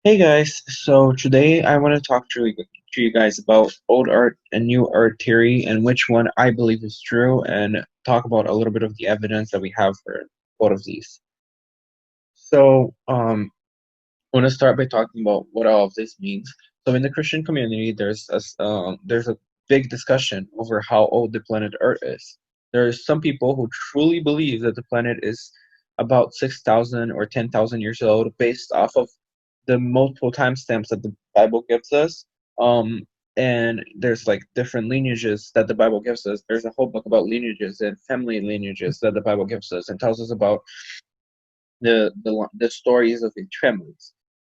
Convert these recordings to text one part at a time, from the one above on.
Hey guys, so today I want to talk to you guys about old art and new art theory and which one I believe is true and talk about a little bit of the evidence that we have for both of these. I want to start by talking about what all of this means. So in the Christian community, there's a big discussion over how old the planet Earth is. There's some people who truly believe that the planet is about 6,000 or 10,000 years old based off of the multiple timestamps that the Bible gives us. Um, and there's like different lineages that the Bible gives us. There's a whole book about lineages and family lineages that the Bible gives us and tells us about the stories of each family.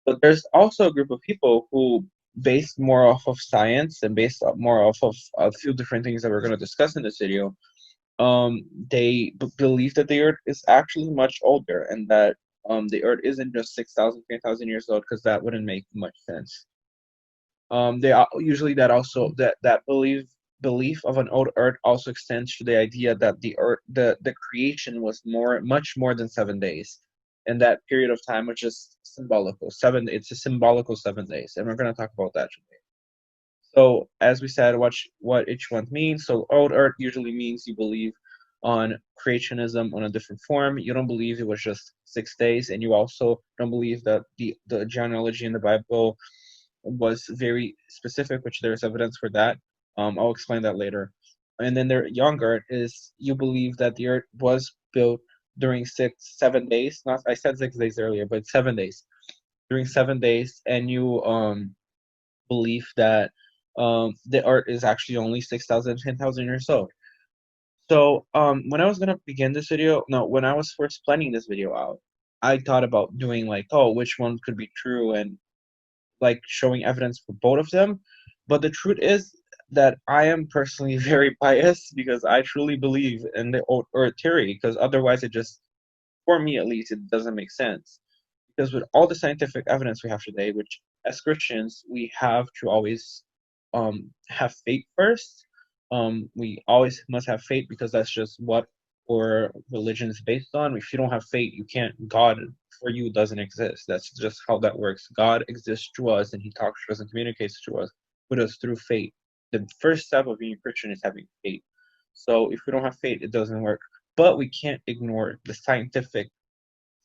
But there's also a group of people who, based more off of science and based more off of a few different things that we're going to discuss in this video, believe that the Earth is actually much older and that the Earth isn't just 6,000, 10,000 years old because that wouldn't make much sense. Usually that also that belief of an old Earth also extends to the idea that the creation was much more than 7 days, and that period of time was just symbolical. It's a symbolical 7 days, and we're going to talk about that today. So as we said, what each one means. So old Earth usually means you believe on creationism on a different form. You don't believe it was just 6 days, and you also don't believe that the genealogy in the Bible was very specific, which there's evidence for that. I'll explain that later. And then the young Earth is you believe that the Earth was built during 7 days. Not I said 6 days earlier, but 7 days. During 7 days, and you believe that the Earth is actually only 6,000, 10,000 years old. So when I was gonna begin this video, no, when I was first planning this video out, I thought about doing like, oh, which one could be true and like showing evidence for both of them. But the truth is that I am personally very biased because I truly believe in the old Earth theory. Because otherwise, for me at least, it doesn't make sense. Because with all the scientific evidence we have today, which as Christians we have to always have faith first. We always must have faith because that's just what our religion is based on. If you don't have faith, you can't. God for you doesn't exist. That's just how that works. God exists to us, and He talks to us and communicates to us with us through faith. The first step of being a Christian is having faith. So if we don't have faith, it doesn't work. But we can't ignore the scientific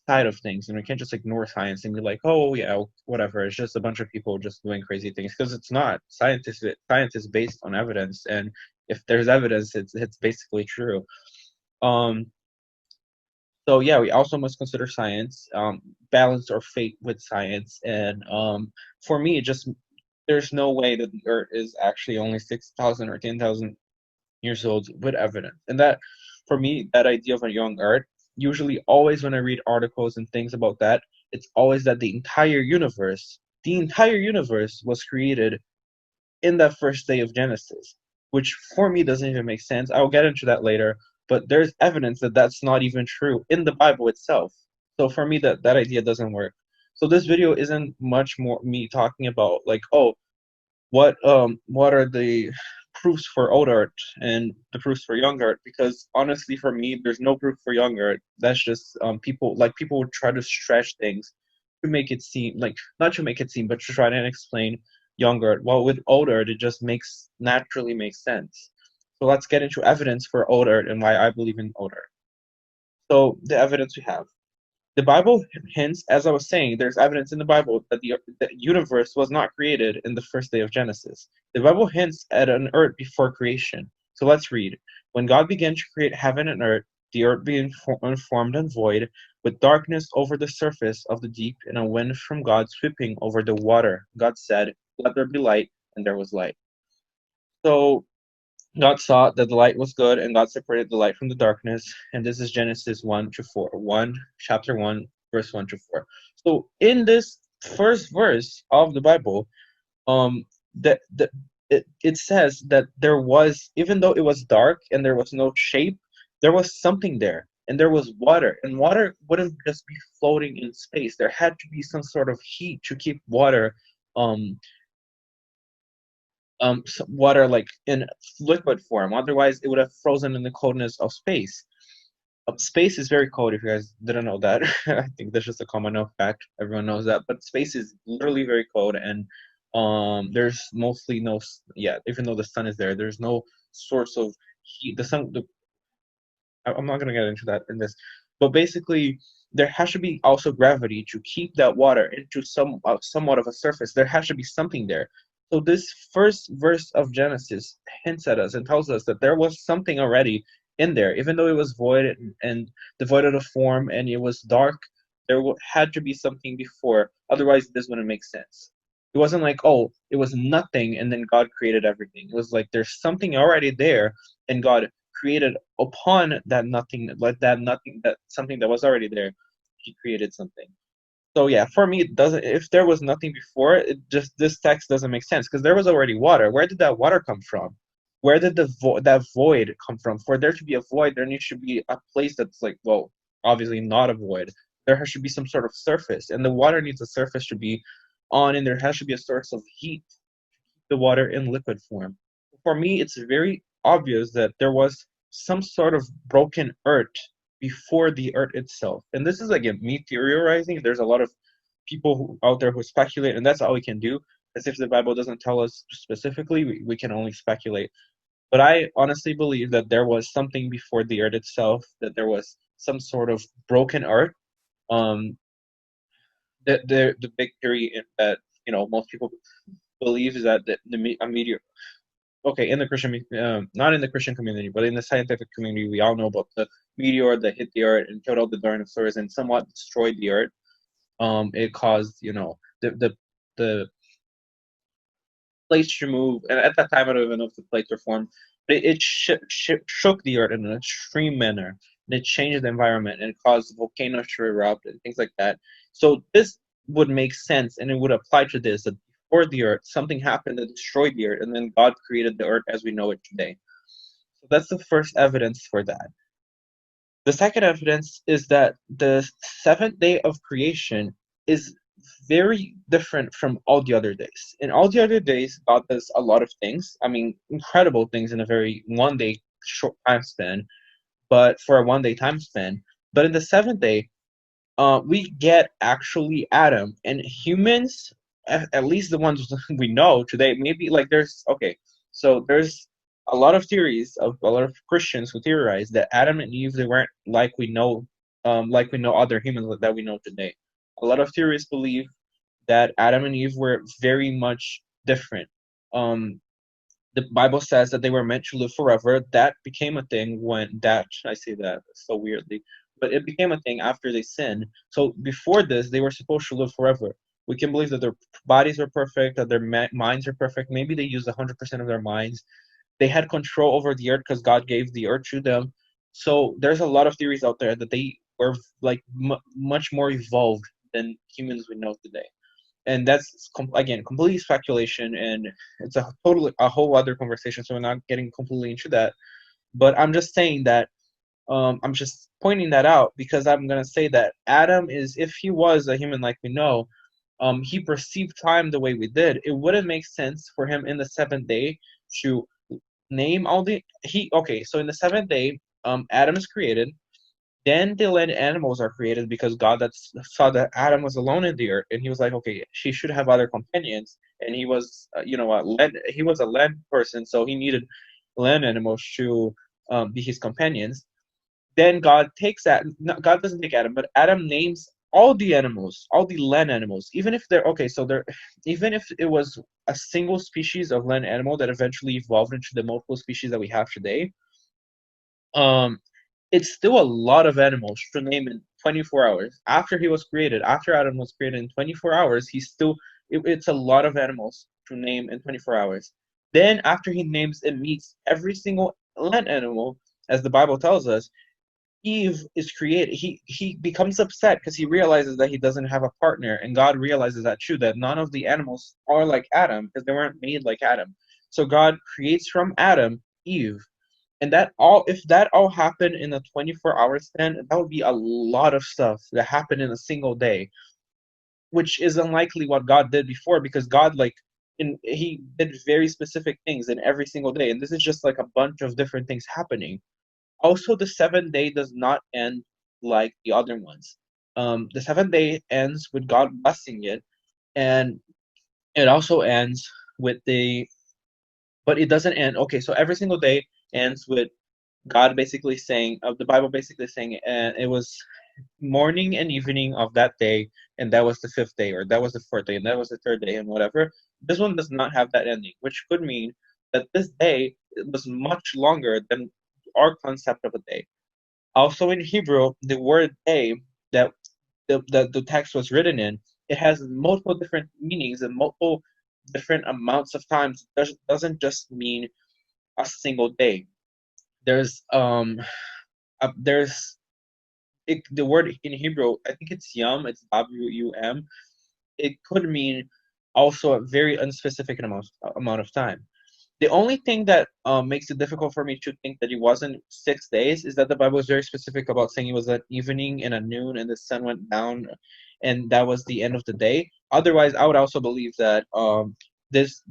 side of things, and we can't just ignore science and be like, oh yeah, whatever. It's just a bunch of people just doing crazy things because it's not. Science is based on evidence, and if there's evidence, it's basically true. Um, so yeah, we also must consider science, balance our faith with science, and for me, it just there's no way that the Earth is actually only 6,000 or 10,000 years old with evidence. And that, for me, that idea of a young Earth, usually always when I read articles and things about that, it's always that the entire universe was created in that first day of Genesis, which for me doesn't even make sense. I'll get into that later, but there's evidence that that's not even true in the Bible itself. So for me, that idea doesn't work. So this video isn't much more me talking about like, oh, what are the proofs for old art and the proofs for young art? Because honestly, for me, there's no proof for young art. That's just people would try to stretch things to make it seem like, not to make it seem, but to try to explain young art. Well, with old art, it just naturally makes sense. So let's get into evidence for old art and why I believe in old art. So the evidence we have. The Bible hints, as I was saying, there's evidence in the Bible that the universe was not created in the first day of Genesis. The Bible hints at an earth before creation. So let's read. When God began to create heaven and earth being formed and void, with darkness over the surface of the deep and a wind from God sweeping over the water, God said, let there be light, and there was light. So God saw that the light was good, and God separated the light from the darkness. And this is Genesis 1 to 4. 1, chapter 1, verse 1 to 4. So in this first verse of the Bible, um, it says that there was, even though it was dark and there was no shape, there was something there. And there was water. And water wouldn't just be floating in space. There had to be some sort of heat to keep um, water like in liquid form. Otherwise, it would have frozen in the coldness of space. Space is very cold. If you guys didn't know that, I think that's just a common enough fact. Everyone knows that. But space is literally very cold, and there's mostly no. Yeah, even though the sun is there, there's no source of heat. The sun, I'm not gonna get into that in this, but basically there has to be also gravity to keep that water into somewhat of a surface. There has to be something there. So this first verse of Genesis hints at us and tells us that there was something already in there, even though it was void and devoid of form and it was dark. There had to be something before, otherwise this wouldn't make sense. It wasn't like, oh, it was nothing and then God created everything. It was like there's something already there, and God created upon that nothing, like that nothing, that something that was already there. He created something. So yeah, for me, it doesn't. If there was nothing before, it just this text doesn't make sense because there was already water. Where did that water come from? Where did that void come from? For there to be a void, there needs to be a place that's like, well, obviously not a void. There should be some sort of surface, and the water needs a surface to be on, and there has to be a source of heat, the water in liquid form. For me, it's very obvious that there was some sort of broken earth before the earth itself. And this is again me theorizing. There's a lot of people out there who speculate, and that's all we can do. As if the Bible doesn't tell us specifically, we can only speculate. But I honestly believe that there was something before the earth itself, that there was some sort of broken earth. Um, the big theory that most people believe is that a meteor, okay, in the Christian, not in the Christian community, but in the scientific community, we all know about the meteor that hit the Earth and killed all the dinosaurs and somewhat destroyed the Earth. It caused, the plates to move, and at that time, I don't even know if the plates were formed, but it shook the Earth in an extreme manner, and it changed the environment and it caused volcanoes to erupt and things like that. So this would make sense, and it would apply to this that before the Earth, something happened that destroyed the Earth, and then God created the Earth as we know it today. So that's the first evidence for that. The second evidence is that the seventh day of creation is very different from all the other days. In all the other days, God does a lot of things. I mean, incredible things in a very 1 day short time span, but for a 1 day time span. But in the seventh day, we get actually Adam and humans, at least the ones we know today. Maybe like there's okay, so there's a lot of theories of a lot of Christians who theorize that Adam and Eve they weren't like we know other humans that we know today. A lot of theorists believe that Adam and Eve were very much different. Um, the Bible says that they were meant to live forever. That became a thing when that I say that so weirdly, but it became a thing after they sinned. So before this, they were supposed to live forever. We can believe that their bodies are perfect, that their minds are perfect. Maybe they used 100% of their minds. They had control over the earth because God gave the earth to them. So there's a lot of theories out there that they were like much more evolved than humans we know today, and that's again completely speculation, and it's a whole other conversation, so we're not getting completely into that. But I'm just saying that I'm just pointing that out because I'm going to say that Adam is, if he was a human like we know, he perceived time the way we did. It wouldn't make sense for him in the seventh day to name all the he okay, so in the seventh day Adam is created, then the land animals are created because God saw that Adam was alone in the earth, and he was like, okay, she should have other companions. And he was, he was a land person, so he needed land animals to be his companions. Then God takes that. No, God doesn't take Adam, but Adam names all the animals, all the land animals, even if they're okay. So they're even if it was a single species of land animal that eventually evolved into the multiple species that we have today. Um, it's still a lot of animals to name in 24 hours. After he was created, after Adam was created in 24 hours, it's a lot of animals to name in 24 hours. Then, after he names and meets every single land animal, as the Bible tells us, Eve is created. He becomes upset because he realizes that he doesn't have a partner, and God realizes that too, that none of the animals are like Adam because they weren't made like Adam. So God creates from Adam Eve, and that all if that all happened in a 24-hour span, that would be a lot of stuff that happened in a single day, which is unlikely what God did before because God he did very specific things in every single day, and this is just like a bunch of different things happening. Also, the seventh day does not end like the other ones. The seventh day ends with God blessing it, and it also ends with the, but it doesn't end. Okay, so every single day ends with God basically saying, of the Bible basically saying, and it was morning and evening of that day, and that was the fifth day, or that was the fourth day, and that was the third day, and whatever. This one does not have that ending, which could mean that this day was much longer than our concept of a day. Also in Hebrew, the word day that the text was written in, it has multiple different meanings and multiple different amounts of times. It doesn't just mean a single day. There's there's the word in Hebrew, I think it's yum, it's W-U-M. It could mean also a very unspecific amount of time. The only thing that makes it difficult for me to think that it wasn't 6 days is that the Bible is very specific about saying it was an evening and a noon, and the sun went down, and that was the end of the day. Otherwise, I would also believe that this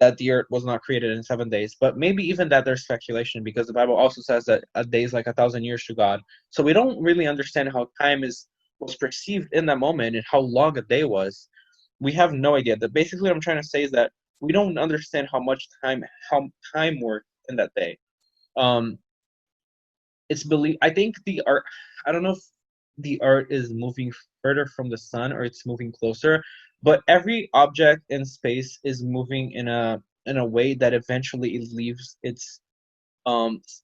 that the earth was not created in 7 days. But maybe even that there's speculation, because the Bible also says that a day is like 1,000 years to God. So we don't really understand how time is was perceived in that moment and how long a day was. We have no idea. That basically what I'm trying to say is that we don't understand how time worked in that day. Um, it's believed. I think the art. I don't know if the art is moving further from the sun or it's moving closer, but every object in space is moving in a way that eventually it leaves its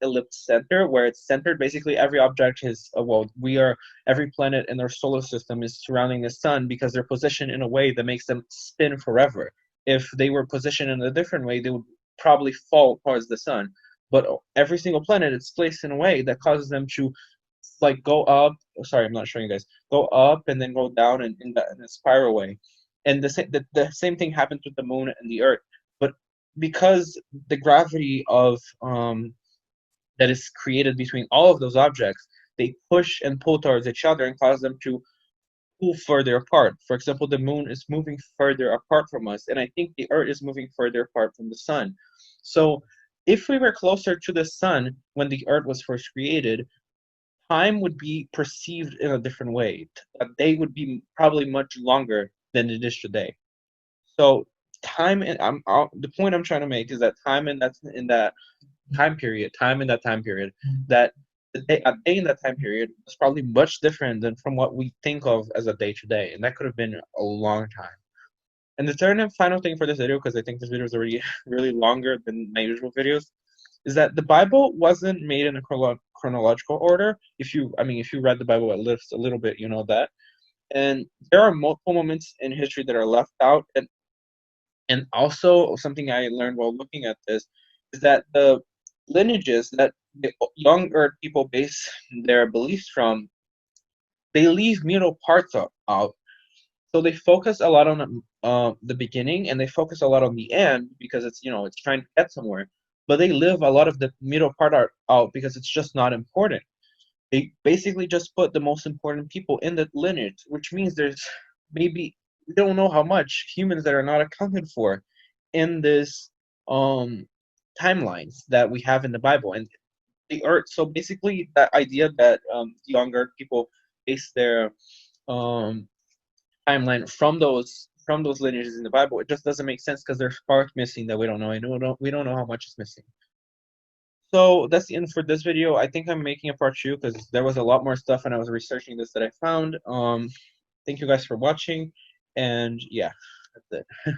ellipse center, where it's centered. Basically every object is well, we are every planet in our solar system is surrounding the sun because they're positioned in a way that makes them spin forever. If they were positioned in a different way, they would probably fall towards the sun. But every single planet is placed in a way that causes them to like go up. Sorry, I'm not showing you guys. Go up and then go down in a spiral way. And the same thing happens with the moon and the earth. But because the gravity of that is created between all of those objects, they push and pull towards each other and cause them to pull further apart. For example, the moon is moving further apart from us, and I think the earth is moving further apart from the sun. So, if we were closer to the sun when the earth was first created, time would be perceived in a different way. A day would be probably much longer than it is today. So, time and the point I'm trying to make is that time in that time period, that a day in that time period was probably much different than from what we think of as a day today, and that could have been a long time. And the third and final thing for this video, because I think this video is already really longer than my usual videos, is that the Bible wasn't made in a chronological order. If you read the Bible at least a little bit, you know that. And there are multiple moments in history that are left out, and also something I learned while looking at this is that the lineages that the young Earth people base their beliefs from, they leave middle parts out. So they focus a lot on the beginning, and they focus a lot on the end because it's it's trying to get somewhere. But they leave a lot of the middle part out because it's just not important. They basically just put the most important people in the lineage, which means there's maybe we don't know how much humans that are not accounted for in this um timelines that we have in the Bible and the earth. So basically, that idea that younger people base their um timeline from those lineages in the Bible, it just doesn't make sense because there's parts missing that we don't know, and we don't know how much is missing. So that's the end for this video. I think I'm making a part two because there was a lot more stuff when I was researching this that I found. Thank you guys for watching, and yeah, that's it.